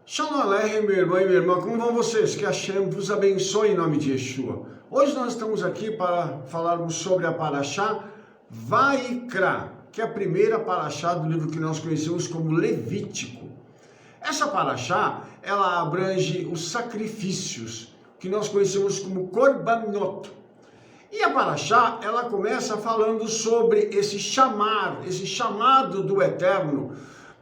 Shalom Aleichem, meu irmão e minha irmã, como vão vocês? Que Hashem vos abençoe em nome de Yeshua. Hoje nós estamos aqui para falarmos sobre a Parashá Vaikra, que é a primeira Parashá do livro que nós conhecemos como Levítico. Essa Parashá, ela abrange os sacrifícios, que nós conhecemos como Korbanot. E a Parashá, ela começa falando sobre esse chamado do Eterno,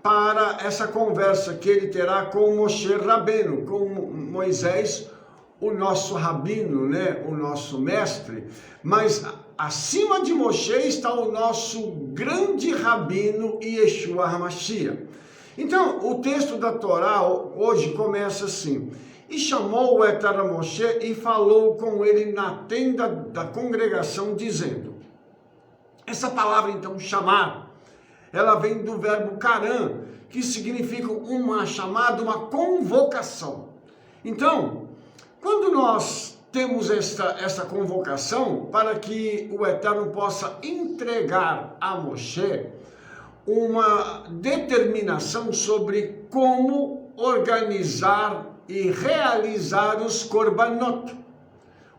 para essa conversa que ele terá com Moshe Rabbeinu, com Moisés, o nosso rabino, né, o nosso mestre, mas acima de Moshe está o nosso grande rabino Yeshua HaMashiach. Então, o texto da Torá hoje começa assim: e chamou o Eterno a Moshe e falou com ele na tenda da congregação, dizendo. Essa palavra, então, chamar, ela vem do verbo karan, que significa uma chamada, uma convocação. Então, quando nós temos essa convocação para que o Eterno possa entregar a Moshe uma determinação sobre como organizar e realizar os korbanot.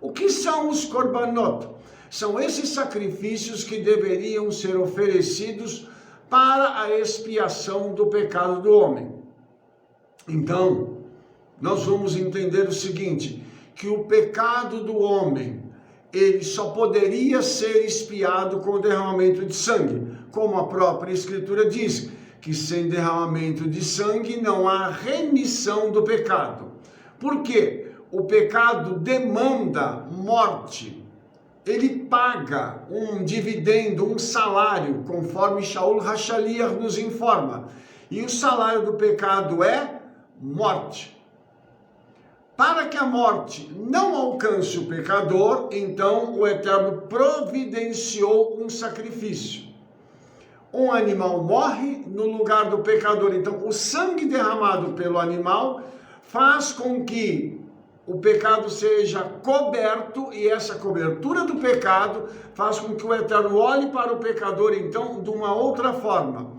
O que são os korbanot? São esses sacrifícios que deveriam ser oferecidos para a expiação do pecado do homem. Então, nós vamos entender o seguinte, que o pecado do homem, ele só poderia ser expiado com o derramamento de sangue, como a própria Escritura diz, que sem derramamento de sangue não há remissão do pecado. Por quê? O pecado demanda morte. Ele paga um dividendo, um salário, conforme Shaul HaShaliach nos informa. E o salário do pecado é morte. Para que a morte não alcance o pecador, então o Eterno providenciou um sacrifício. Um animal morre no lugar do pecador. Então o sangue derramado pelo animal faz com que o pecado seja coberto, e essa cobertura do pecado faz com que o Eterno olhe para o pecador, então, de uma outra forma.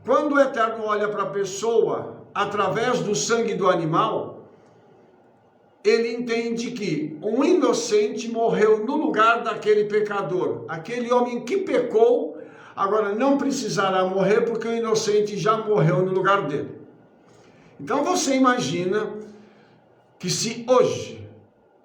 Quando o Eterno olha para a pessoa, através do sangue do animal, ele entende que um inocente morreu no lugar daquele pecador. Aquele homem que pecou, agora não precisará morrer, porque o inocente já morreu no lugar dele. Então você imagina que se hoje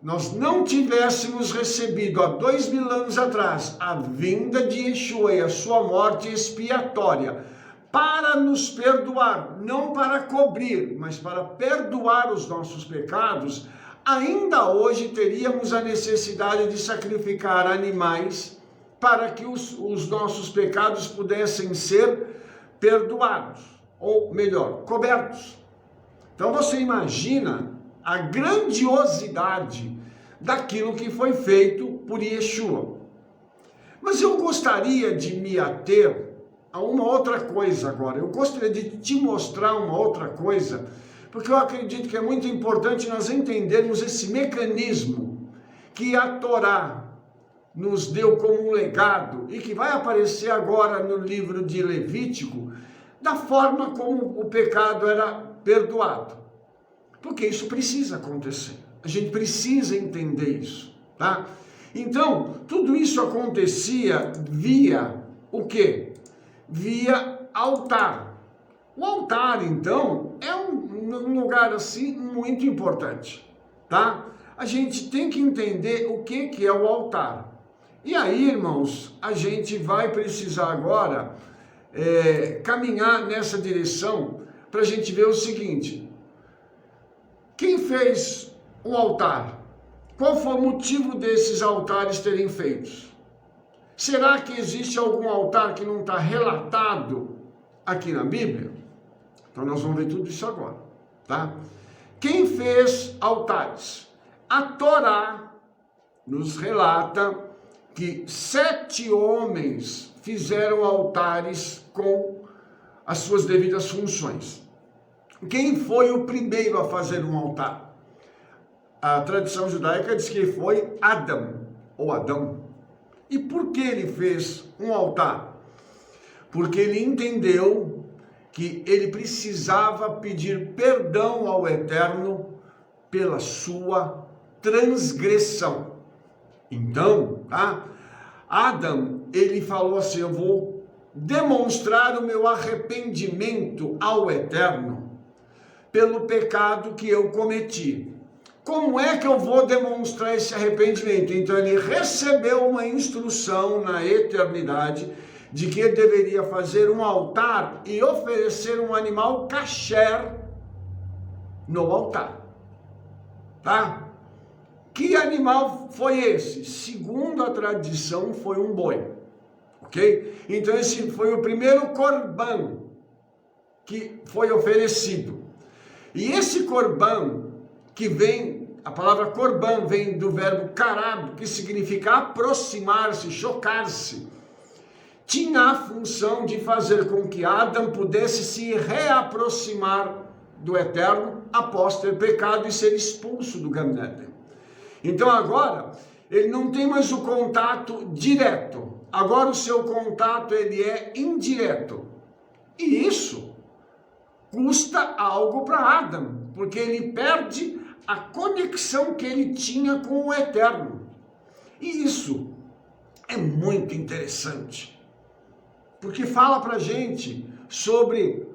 nós não tivéssemos recebido há 2000 anos atrás a vinda de Yeshua e a sua morte expiatória para nos perdoar, não para cobrir, mas para perdoar os nossos pecados, ainda hoje teríamos a necessidade de sacrificar animais para que os nossos pecados pudessem ser perdoados, ou melhor, cobertos. Então você imagina a grandiosidade daquilo que foi feito por Yeshua. Mas eu gostaria de me ater a uma outra coisa agora. Eu gostaria de te mostrar uma outra coisa, porque eu acredito que é muito importante nós entendermos esse mecanismo que a Torá nos deu como um legado e que vai aparecer agora no livro de Levítico, da forma como o pecado era perdoado. Porque isso precisa acontecer. A gente precisa entender isso, tá? Então, tudo isso acontecia via o quê? Via altar. O altar, então, é um lugar assim muito importante, tá? A gente tem que entender o que é o altar. E aí, irmãos, a gente vai precisar agora caminhar nessa direção para a gente ver o seguinte: quem fez o altar? Qual foi o motivo desses altares terem feitos? Será que existe algum altar que não está relatado aqui na Bíblia? Então nós vamos ver tudo isso agora, tá? Quem fez altares? A Torá nos relata que 7 homens fizeram altares com as suas devidas funções. Quem foi o primeiro a fazer um altar? A tradição judaica diz que foi Adão. E por que ele fez um altar? Porque ele entendeu que ele precisava pedir perdão ao Eterno pela sua transgressão. Então, Adão, ele falou assim: eu vou demonstrar o meu arrependimento ao Eterno pelo pecado que eu cometi. Como é que eu vou demonstrar esse arrependimento? Então ele recebeu uma instrução na eternidade de que ele deveria fazer um altar e oferecer um animal kasher no altar. Tá? Que animal foi esse? Segundo a tradição, foi um boi. Ok? Então esse foi o primeiro corban que foi oferecido. E esse corban, que vem, a palavra corban vem do verbo karab, que significa aproximar-se, chocar-se, tinha a função de fazer com que Adão pudesse se reaproximar do Eterno após ter pecado e ser expulso do Gan Eden. Então agora, ele não tem mais o contato direto, agora o seu contato ele é indireto. E isso custa algo para Adão, porque ele perde a conexão que ele tinha com o Eterno. E isso é muito interessante, porque fala para a gente sobre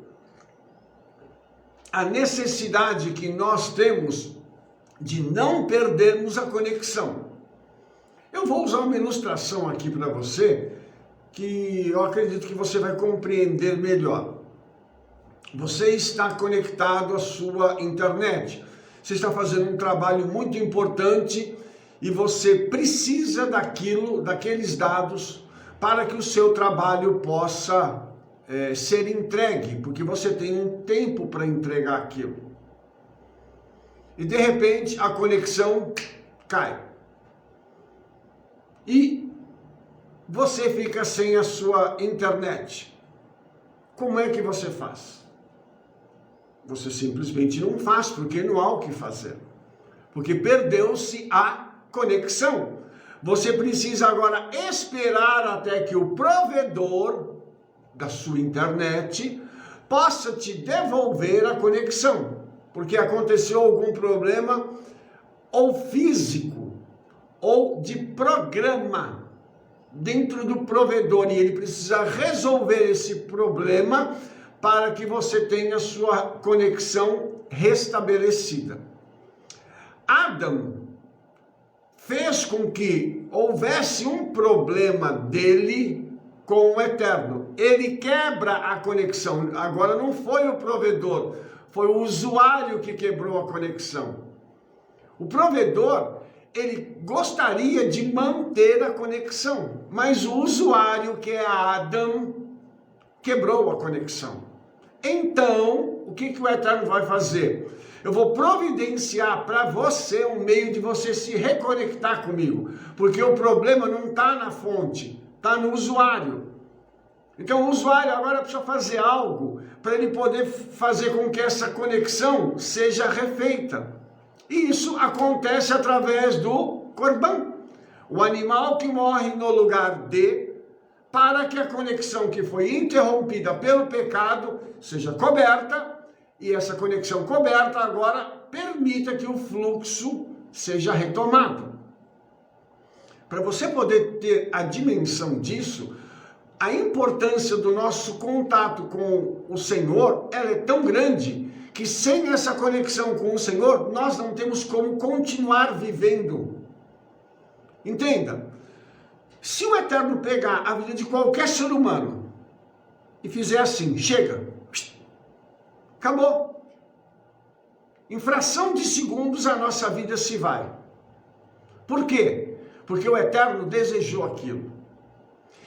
a necessidade que nós temos de não perdermos a conexão. Eu vou usar uma ilustração aqui para você, que eu acredito que você vai compreender melhor. Você está conectado à sua internet, você está fazendo um trabalho muito importante e você precisa daqueles dados para que o seu trabalho possa ser entregue, porque você tem um tempo para entregar aquilo. E de repente a conexão cai. E você fica sem a sua internet. Como é que você faz? Você simplesmente não faz, porque não há o que fazer. Porque perdeu-se a conexão. Você precisa agora esperar até que o provedor da sua internet possa te devolver a conexão. Porque aconteceu algum problema ou físico ou de programa dentro do provedor e ele precisa resolver esse problema para que você tenha sua conexão restabelecida. Adão fez com que houvesse um problema dele com o Eterno. Ele quebra a conexão. Agora não foi o provedor, foi o usuário que quebrou a conexão. O provedor, ele gostaria de manter a conexão, mas o usuário, que é Adão, quebrou a conexão. Então, o que o Eterno vai fazer? Eu vou providenciar para você um meio de você se reconectar comigo, porque o problema não está na fonte, está no usuário. Então o usuário agora precisa fazer algo para ele poder fazer com que essa conexão seja refeita. E isso acontece através do corban, o animal que morre no lugar de, para que a conexão que foi interrompida pelo pecado seja coberta, e essa conexão coberta agora permita que o fluxo seja retomado. Para você poder ter a dimensão disso, a importância do nosso contato com o Senhor, ela é tão grande, que sem essa conexão com o Senhor, nós não temos como continuar vivendo. Entenda, se o Eterno pegar a vida de qualquer ser humano e fizer assim, chega, acabou. Em fração de segundos a nossa vida se vai. Por quê? Porque o Eterno desejou aquilo.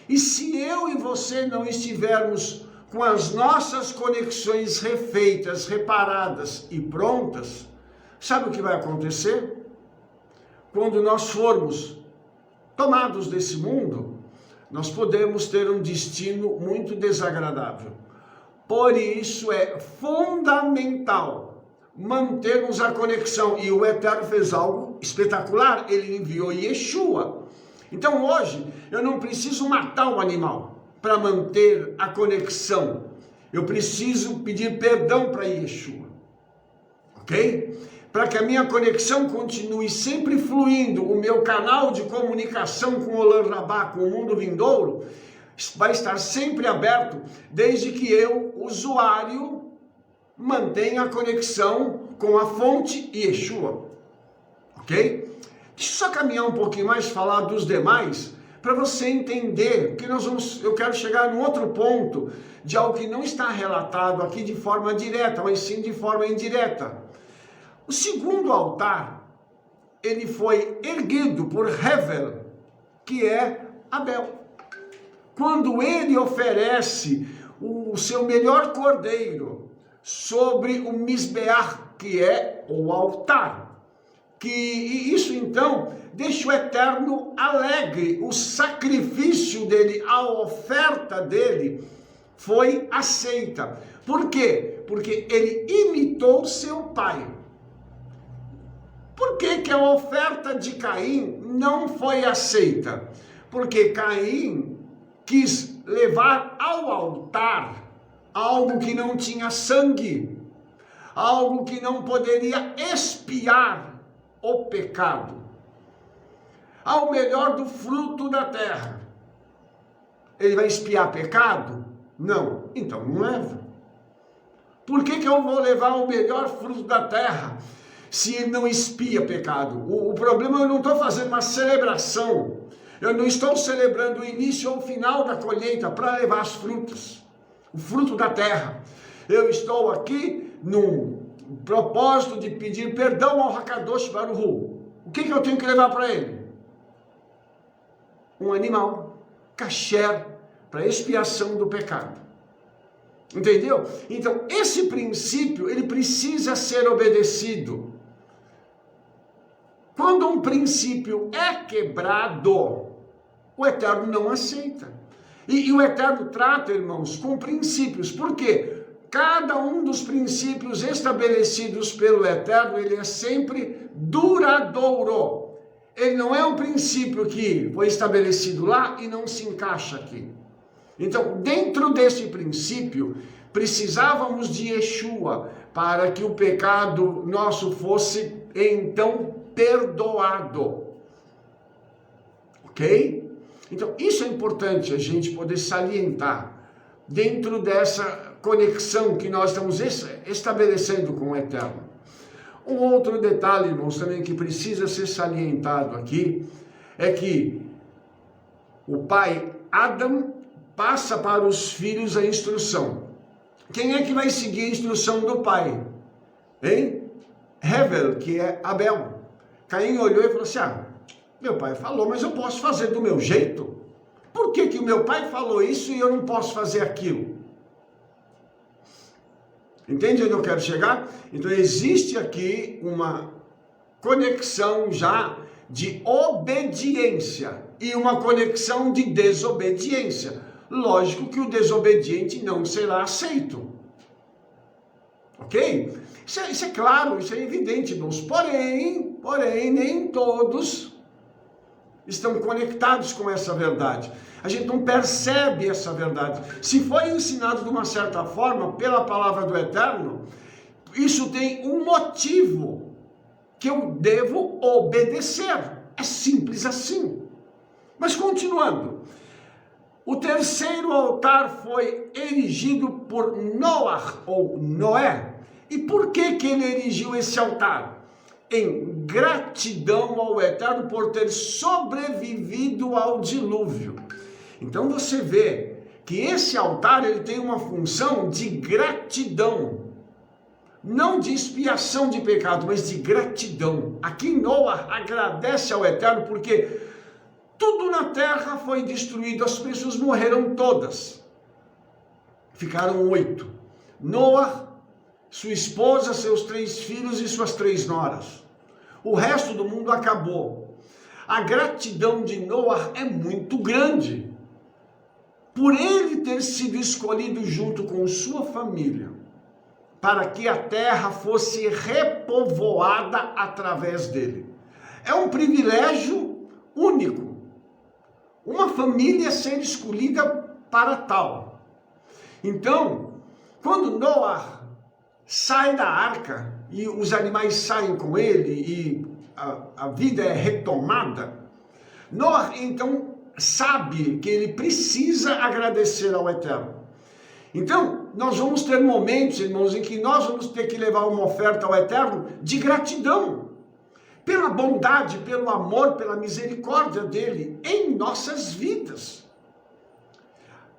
E se eu e você não estivermos com as nossas conexões refeitas, reparadas e prontas, sabe o que vai acontecer? Quando nós formos tomados desse mundo, nós podemos ter um destino muito desagradável. Por isso é fundamental mantermos a conexão. E o Eterno fez algo espetacular, ele enviou Yeshua. Então hoje eu não preciso matar o animal para manter a conexão. Eu preciso pedir perdão para Yeshua, ok? Para que a minha conexão continue sempre fluindo, o meu canal de comunicação com o Olam Rabá, com o mundo vindouro, vai estar sempre aberto, desde que eu, usuário, mantenha a conexão com a fonte Yeshua, ok? Deixa eu só caminhar um pouquinho mais, falar dos demais, para você entender que eu quero chegar num outro ponto, de algo que não está relatado aqui de forma direta, mas sim de forma indireta. O segundo altar, ele foi erguido por Hevel, que é Abel. Quando ele oferece o seu melhor cordeiro sobre o Misbeach, que é o altar, que isso então deixa o Eterno alegre, o sacrifício dele, a oferta dele foi aceita. Por quê? Porque ele imitou seu pai. Por que a oferta de Caim não foi aceita? Porque Caim quis levar ao altar algo que não tinha sangue, algo que não poderia expiar o pecado. Ao melhor do fruto da terra. Ele vai expiar pecado? Não. Então não leva. Por que eu vou levar o melhor fruto da terra se ele não expia pecado? O problema, eu não estou fazendo uma celebração. Eu não estou celebrando o início ou o final da colheita para levar as frutas, o fruto da terra. Eu estou aqui num propósito de pedir perdão ao Hakadosh Baruch Hu. O que eu tenho que levar para ele? Um animal, kasher, para expiação do pecado. Entendeu? Então, esse princípio, ele precisa ser obedecido. Quando um princípio é quebrado, o Eterno não aceita. E o Eterno trata, irmãos, com princípios. Por quê? Cada um dos princípios estabelecidos pelo Eterno, ele é sempre duradouro. Ele não é um princípio que foi estabelecido lá e não se encaixa aqui. Então, dentro desse princípio, precisávamos de Yeshua para que o pecado nosso fosse, então, perdoado. Ok? Então, isso é importante a gente poder salientar dentro dessa conexão que nós estamos estabelecendo com o Eterno. Um outro detalhe, irmãos, também que precisa ser salientado aqui, é que o pai Adam passa para os filhos a instrução. Quem é que vai seguir a instrução do pai? Hein? Hevel, que é Abel. Caim olhou e falou assim, meu pai falou, mas eu posso fazer do meu jeito? Por que o meu pai falou isso e eu não posso fazer aquilo? Entende onde eu quero chegar? Então existe aqui uma conexão já de obediência e uma conexão de desobediência. Lógico que o desobediente não será aceito. Ok? Isso é claro, isso é evidente, irmãos. Porém, nem todos estão conectados com essa verdade. A gente não percebe essa verdade. Se foi ensinado de uma certa forma pela palavra do Eterno, isso tem um motivo que eu devo obedecer. É simples assim. Mas continuando. O terceiro altar foi erigido por Noah, ou Noé. E por que ele erigiu esse altar? Em gratidão ao Eterno por ter sobrevivido ao dilúvio. Então você vê que esse altar ele tem uma função de gratidão. Não de expiação de pecado, mas de gratidão. Aqui Noah agradece ao Eterno porque tudo na terra foi destruído, as pessoas morreram todas. Ficaram 8. Noah, sua esposa, seus 3 filhos e suas 3 noras. O resto do mundo acabou. A gratidão de Noah é muito grande. Por ele ter sido escolhido junto com sua família, para que a terra fosse repovoada através dele. É um privilégio único. Uma família ser escolhida para tal. Então, Quando Noé sai da arca e os animais saem com ele e a vida é retomada, Noé então sabe que ele precisa agradecer ao Eterno. Então, nós vamos ter momentos, irmãos, em que nós vamos ter que levar uma oferta ao Eterno de gratidão, pela bondade, pelo amor, pela misericórdia dele em nossas vidas.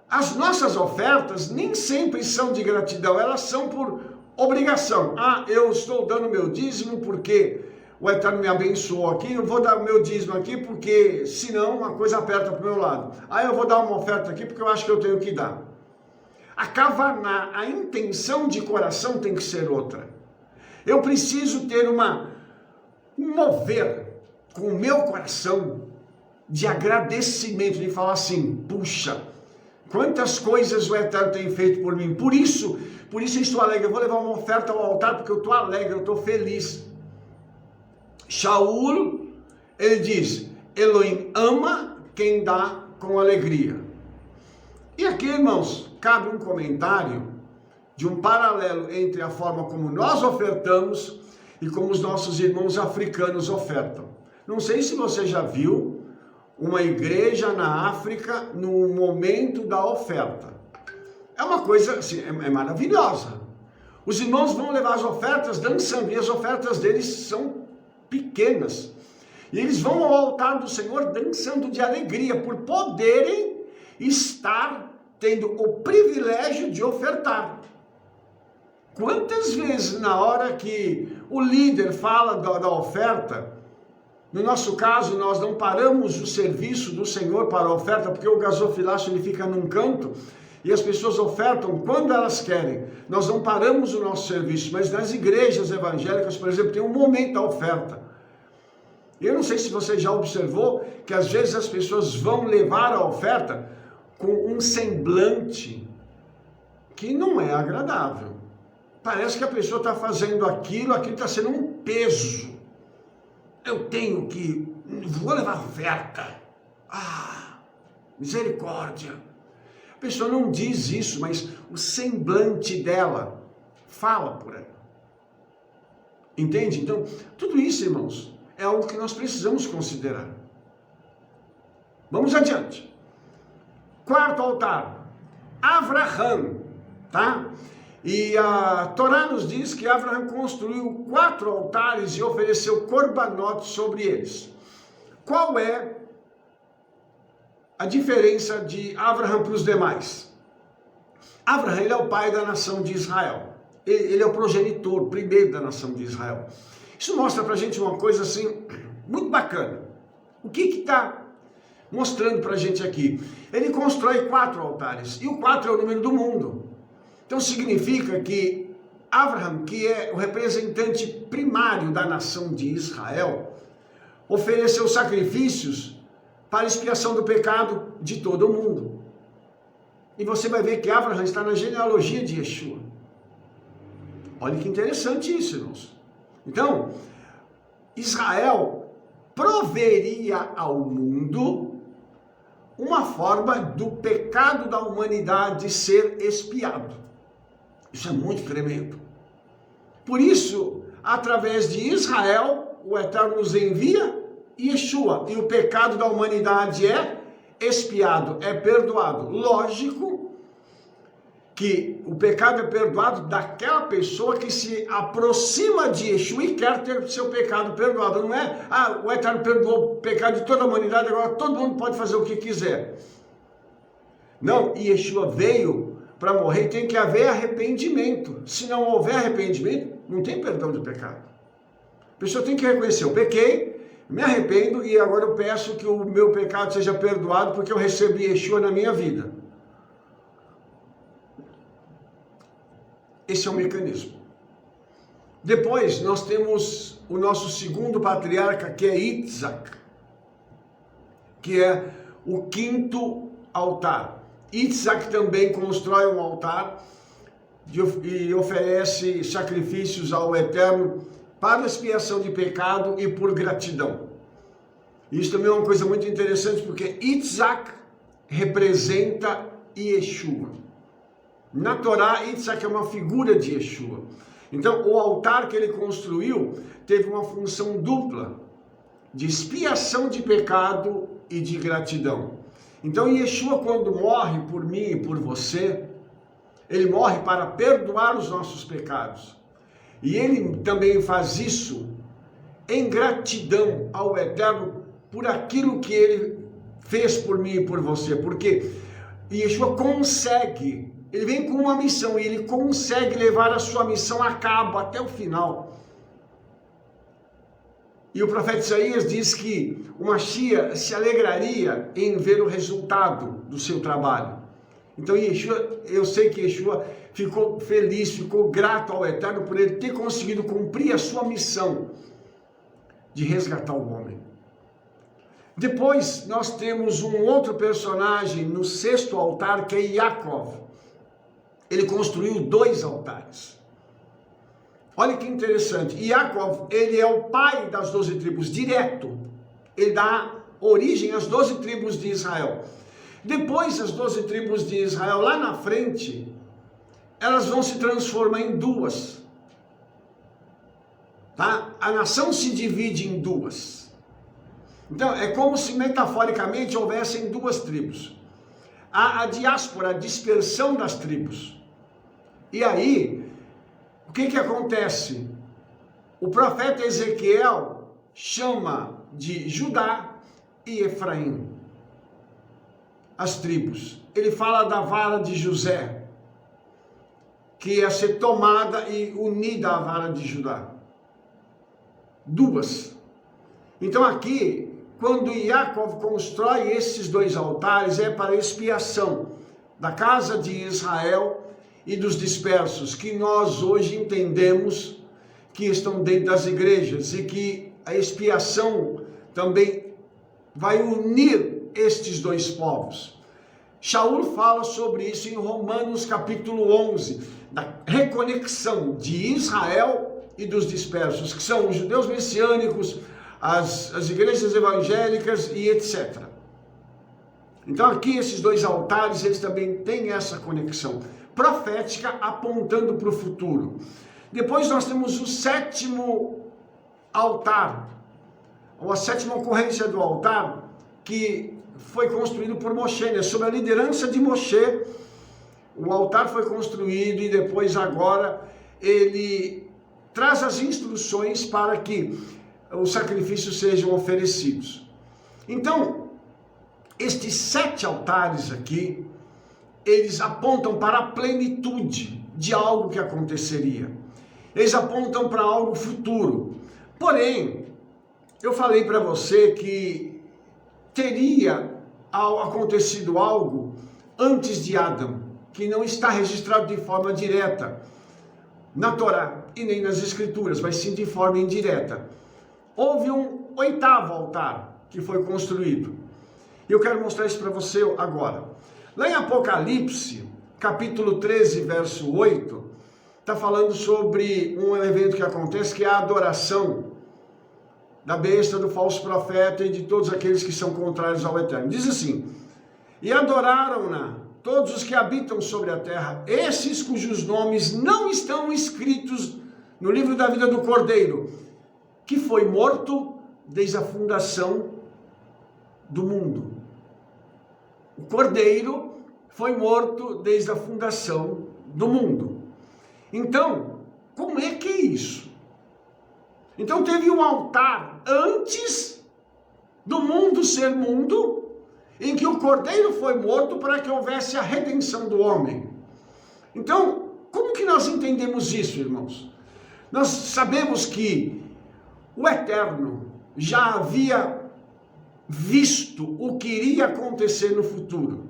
As nossas ofertas nem sempre são de gratidão, elas são por obrigação. Eu estou dando meu dízimo porque o Eterno me abençoou aqui, eu vou dar o meu dízimo aqui porque senão a coisa aperta para o meu lado. Eu vou dar uma oferta aqui porque eu acho que eu tenho que dar. A kavaná, a intenção de coração tem que ser outra. Eu preciso ter um mover com o meu coração de agradecimento, de falar assim, puxa, quantas coisas o Eterno tem feito por mim, por isso eu estou alegre, eu vou levar uma oferta ao altar porque eu estou alegre, eu estou feliz. Shaul, ele diz, Elohim ama quem dá com alegria. E aqui, irmãos, cabe um comentário de um paralelo entre a forma como nós ofertamos e como os nossos irmãos africanos ofertam. Não sei se você já viu uma igreja na África no momento da oferta. É uma coisa assim, é maravilhosa. Os irmãos vão levar as ofertas dançando, e as ofertas deles são pequenas. E eles vão ao altar do Senhor dançando de alegria, por poderem estar tendo o privilégio de ofertar. Quantas vezes na hora que o líder fala da oferta, no nosso caso nós não paramos o serviço do Senhor para a oferta, porque o gasofilaço ele fica num canto, e as pessoas ofertam quando elas querem. Nós não paramos o nosso serviço, mas nas igrejas evangélicas, por exemplo, tem um momento da oferta. Eu não sei se você já observou que às vezes as pessoas vão levar a oferta com um semblante que não é agradável. Parece que a pessoa está fazendo aquilo está sendo um peso. Eu tenho que, vou levar oferta. Misericórdia. A pessoa não diz isso, mas o semblante dela fala por ela. Entende? Então, tudo isso, irmãos, é algo que nós precisamos considerar. Vamos adiante. Quarto altar, Avraham, tá? E a Torá nos diz que Avraham construiu 4 altares e ofereceu korbanot sobre eles. Qual é a diferença de Avraham para os demais? Avraham, ele é o pai da nação de Israel. Ele é o progenitor primeiro da nação de Israel. Isso mostra para a gente uma coisa assim, muito bacana. O que está mostrando para a gente aqui? Ele constrói 4 altares, e o 4 é o número do mundo. Então significa que Avraham, que é o representante primário da nação de Israel, ofereceu sacrifícios para expiação do pecado de todo o mundo. E você vai ver que Avraham está na genealogia de Yeshua. Olha que interessante isso, irmãos. Então, Israel proveria ao mundo uma forma do pecado da humanidade ser expiado. Isso é muito tremendo. Por isso, através de Israel, o Eterno nos envia Yeshua, e o pecado da humanidade é expiado, é perdoado. Lógico que o pecado é perdoado daquela pessoa que se aproxima de Yeshua e quer ter seu pecado perdoado. Não é, o Eterno perdoou o pecado de toda a humanidade, agora todo mundo pode fazer o que quiser. Não, Yeshua veio para morrer, tem que haver arrependimento. Se não houver arrependimento, não tem perdão de pecado. A pessoa tem que reconhecer, eu pequei, me arrependo e agora eu peço que o meu pecado seja perdoado porque eu recebi Yeshua na minha vida. Esse é o mecanismo. Depois nós temos o nosso segundo patriarca, que é Yitzhak, que é o 5º altar. Yitzhak também constrói um altar e oferece sacrifícios ao Eterno para expiação de pecado e por gratidão. Isso também é uma coisa muito interessante, porque Yitzhak representa Yeshua. Na Torá, Yitzhak é uma figura de Yeshua. Então, o altar que ele construiu teve uma função dupla, de expiação de pecado e de gratidão. Então, Yeshua, quando morre por mim e por você, ele morre para perdoar os nossos pecados. E ele também faz isso em gratidão ao Eterno por aquilo que ele fez por mim e por você. Porque Yeshua consegue, ele vem com uma missão e ele consegue levar a sua missão a cabo até o final. E o profeta Isaías diz que o Mashiach se alegraria em ver o resultado do seu trabalho. Então Yeshua, eu sei que Yeshua ficou feliz, ficou grato ao Eterno por ele ter conseguido cumprir a sua missão de resgatar o homem. Depois nós temos um outro personagem no sexto altar, que é Yaakov. Ele construiu 2 altares. Olha que interessante, Yaakov, ele é o pai das 12 tribos, direto. Ele dá origem às 12 tribos de Israel. Depois, as 12 tribos de Israel, lá na frente, elas vão se transformar em 2. Tá? A nação se divide em 2. Então, é como se metaforicamente houvessem 2 tribos. Há a diáspora, a dispersão das tribos. E aí, o que acontece? O profeta Ezequiel chama de Judá e Efraim as tribos. Ele fala da vara de José, que ia ser tomada e unida à vara de Judá. 2. Então aqui, quando Yaakov constrói esses 2 altares, é para expiação da casa de Israel e dos dispersos, que nós hoje entendemos que estão dentro das igrejas, e que a expiação também vai unir estes 2 povos. Shaul fala sobre isso em Romanos capítulo 11, da reconexão de Israel e dos dispersos, que são os judeus messiânicos, as igrejas evangélicas e etc. Então aqui esses 2 altares, eles também têm essa conexão profética apontando para o futuro. Depois nós temos o 7º altar, ou a 7ª ocorrência do altar, que foi construído por Moshe, né? Sob a liderança de Moshe, o altar foi construído e depois agora ele traz as instruções para que os sacrifícios sejam oferecidos. Então, estes 7 altares aqui, eles apontam para a plenitude de algo que aconteceria. Eles apontam para algo futuro. Porém, eu falei para você que teria acontecido algo antes de Adão, que não está registrado de forma direta na Torá e nem nas Escrituras, mas sim de forma indireta. Houve um 8º altar que foi construído. E eu quero mostrar isso para você agora. Lá em Apocalipse, capítulo 13, verso 8, está falando sobre um evento que acontece, que é a adoração da besta, do falso profeta e de todos aqueles que são contrários ao Eterno. Diz assim: e adoraram-na todos os que habitam sobre a terra, esses cujos nomes não estão escritos no livro da vida do Cordeiro, que foi morto desde a fundação do mundo. O Cordeiro foi morto desde a fundação do mundo. Então, como é que é isso? Então teve um altar antes do mundo ser mundo, em que o Cordeiro foi morto para que houvesse a redenção do homem. Então, como que nós entendemos isso, irmãos? Nós sabemos que o Eterno já havia visto o que iria acontecer no futuro.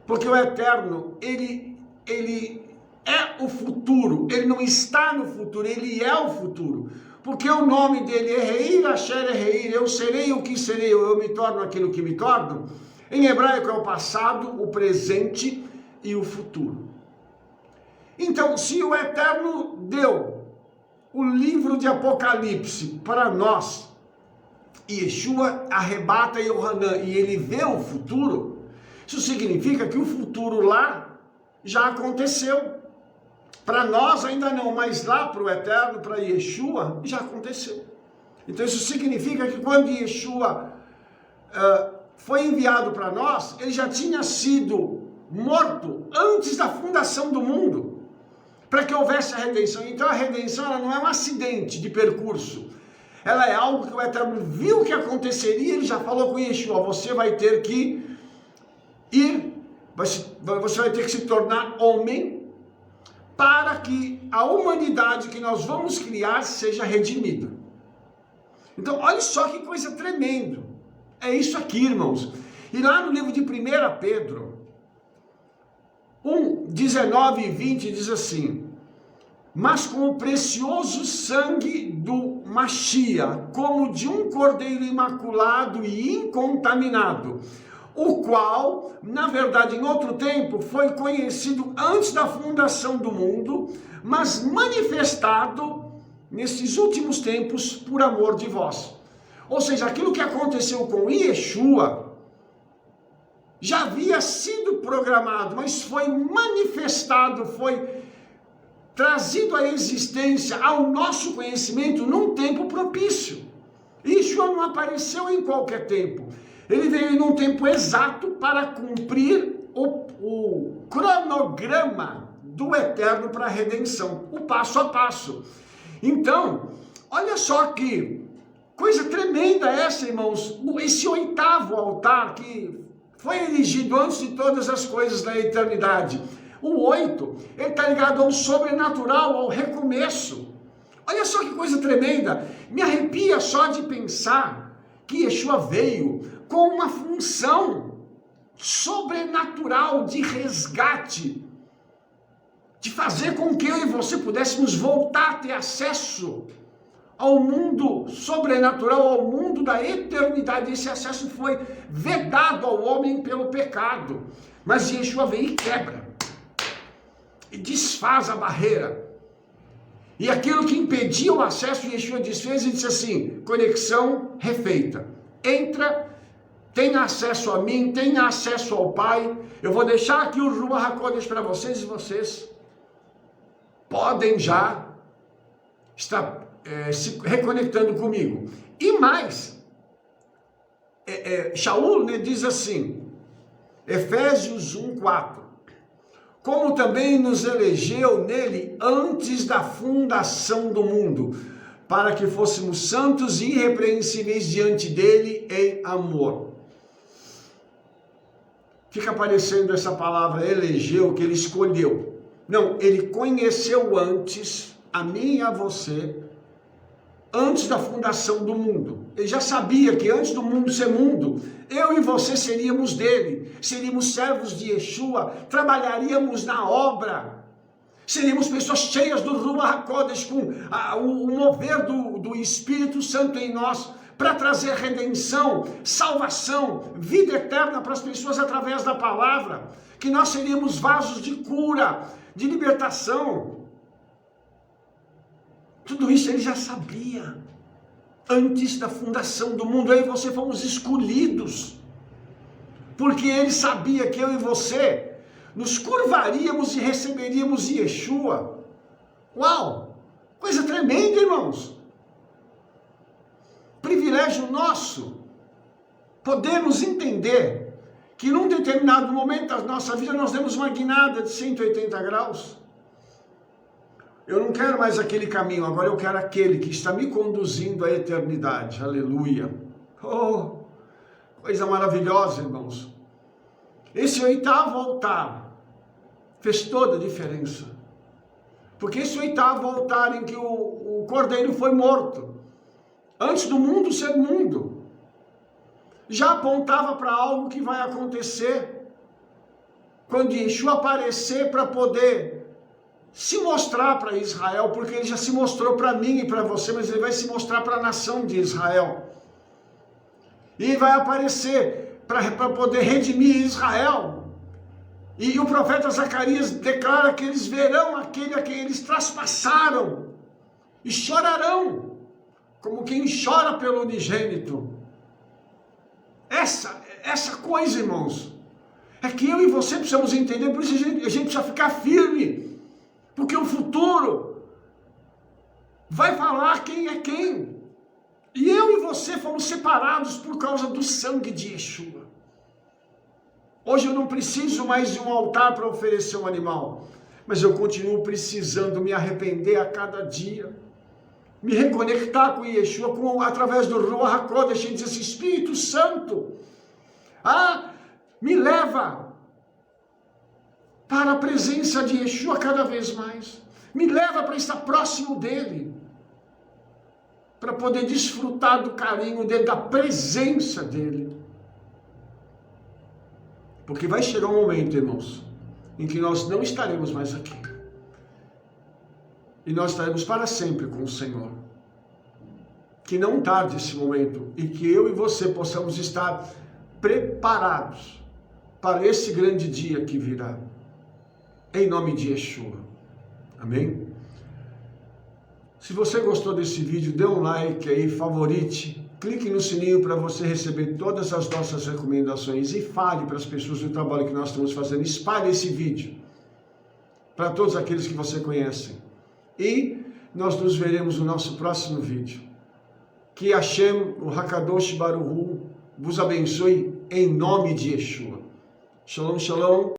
Porque o Eterno, ele é o futuro, ele não está no futuro, ele é o futuro. Porque o nome dele é Reir, Asher é Reir, eu serei o que serei, eu me torno aquilo que me torno. Em hebraico é o passado, o presente e o futuro. Então, se o Eterno deu o livro de Apocalipse para nós, e Yeshua arrebata Yohanan e ele vê o futuro, isso significa que o futuro lá já aconteceu. Para nós ainda não, mas lá para o Eterno, para Yeshua, já aconteceu. Então isso significa que quando Yeshua foi enviado para nós, ele já tinha sido morto antes da fundação do mundo, para que houvesse a redenção. Então a redenção ela não é um acidente de percurso, ela é algo que o Eterno viu que aconteceria, ele já falou com Yeshua, você vai ter que ir, você vai ter que se tornar homem, para que a humanidade que nós vamos criar seja redimida. Então, olha só que coisa tremenda. É isso aqui, irmãos. E lá no livro de 1 Pedro 1, 19 e 20 diz assim: mas com o precioso sangue do Machia, como de um cordeiro imaculado e incontaminado, o qual, na verdade, em outro tempo, foi conhecido antes da fundação do mundo, mas manifestado nesses últimos tempos por amor de vós. Ou seja, aquilo que aconteceu com Yeshua já havia sido programado, mas foi manifestado, foi trazido à existência, ao nosso conhecimento, num tempo propício. Yeshua não apareceu em qualquer tempo. Ele veio em um tempo exato para cumprir o cronograma do Eterno para a redenção, o passo a passo. Então, olha só que coisa tremenda essa, irmãos, esse 8º altar que foi erigido antes de todas as coisas na eternidade. O 8, ele está ligado ao sobrenatural, ao recomeço. Olha só que coisa tremenda, me arrepia só de pensar que Yeshua veio com uma função sobrenatural de resgate, de fazer com que eu e você pudéssemos voltar a ter acesso ao mundo sobrenatural, ao mundo da eternidade. Esse acesso foi vedado ao homem pelo pecado, mas Yeshua vem e quebra, e desfaz a barreira, e aquilo que impedia o acesso, Yeshua desfez e disse assim: conexão refeita, entra, tem acesso a mim, tem acesso ao Pai, eu vou deixar aqui o Ruach HaKodesh para vocês, e vocês podem já estar se reconectando comigo. E mais, Shaul, né, diz assim, Efésios 1:4, como também nos elegeu nele antes da fundação do mundo, para que fôssemos santos e irrepreensíveis diante dele em amor. Fica aparecendo essa palavra elegeu, que ele escolheu. Não, ele conheceu antes, a mim e a você, antes da fundação do mundo. Ele já sabia que antes do mundo ser mundo, eu e você seríamos dele, seríamos servos de Yeshua, trabalharíamos na obra, seríamos pessoas cheias do Ruach HaKodesh, com o mover do Espírito Santo em nós, para trazer redenção, salvação, vida eterna para as pessoas através da palavra, que nós seríamos vasos de cura, de libertação. Tudo isso ele já sabia, antes da fundação do mundo. Eu e você fomos escolhidos, porque ele sabia que eu e você nos curvaríamos e receberíamos Yeshua. Uau, coisa tremenda, irmãos. Privilégio nosso, podemos entender que num determinado momento da nossa vida nós demos uma guinada de 180 graus. Eu não quero mais aquele caminho, agora eu quero aquele que está me conduzindo à eternidade. Aleluia. Oh, coisa maravilhosa, irmãos. Esse 8º altar fez toda a diferença. Porque esse 8º altar em que o cordeiro foi morto, antes do mundo ser mundo, já apontava para algo que vai acontecer quando Yeshua aparecer para poder se mostrar para Israel, porque ele já se mostrou para mim e para você, mas ele vai se mostrar para a nação de Israel. E vai aparecer para poder redimir Israel. E o profeta Zacarias declara que eles verão aquele a quem eles traspassaram e chorarão, como quem chora pelo unigênito. Essa coisa, irmãos, É que eu e você precisamos entender, por isso a gente precisa ficar firme, porque o futuro vai falar quem é quem. E eu e você fomos separados por causa do sangue de Yeshua. Hoje eu não preciso mais de um altar para oferecer um animal, mas eu continuo precisando me arrepender a cada dia, me reconectar com Yeshua através do Ruach HaKodesh, e dizer assim, Espírito Santo, me leva para a presença de Yeshua cada vez mais, me leva para estar próximo dele, para poder desfrutar do carinho dele, da presença dele. Porque vai chegar um momento, irmãos, em que nós não estaremos mais aqui. E nós estaremos para sempre com o Senhor. Que não tarde esse momento e que eu e você possamos estar preparados para esse grande dia que virá. Em nome de Yeshua. Amém? Se você gostou desse vídeo, dê um like aí, favorite, clique no sininho para você receber todas as nossas recomendações e fale para as pessoas do trabalho que nós estamos fazendo. Espalhe esse vídeo para todos aqueles que você conhece. E nós nos veremos no nosso próximo vídeo. Que Hashem, o Hakadosh Baruch Hu, vos abençoe em nome de Yeshua. Shalom, shalom.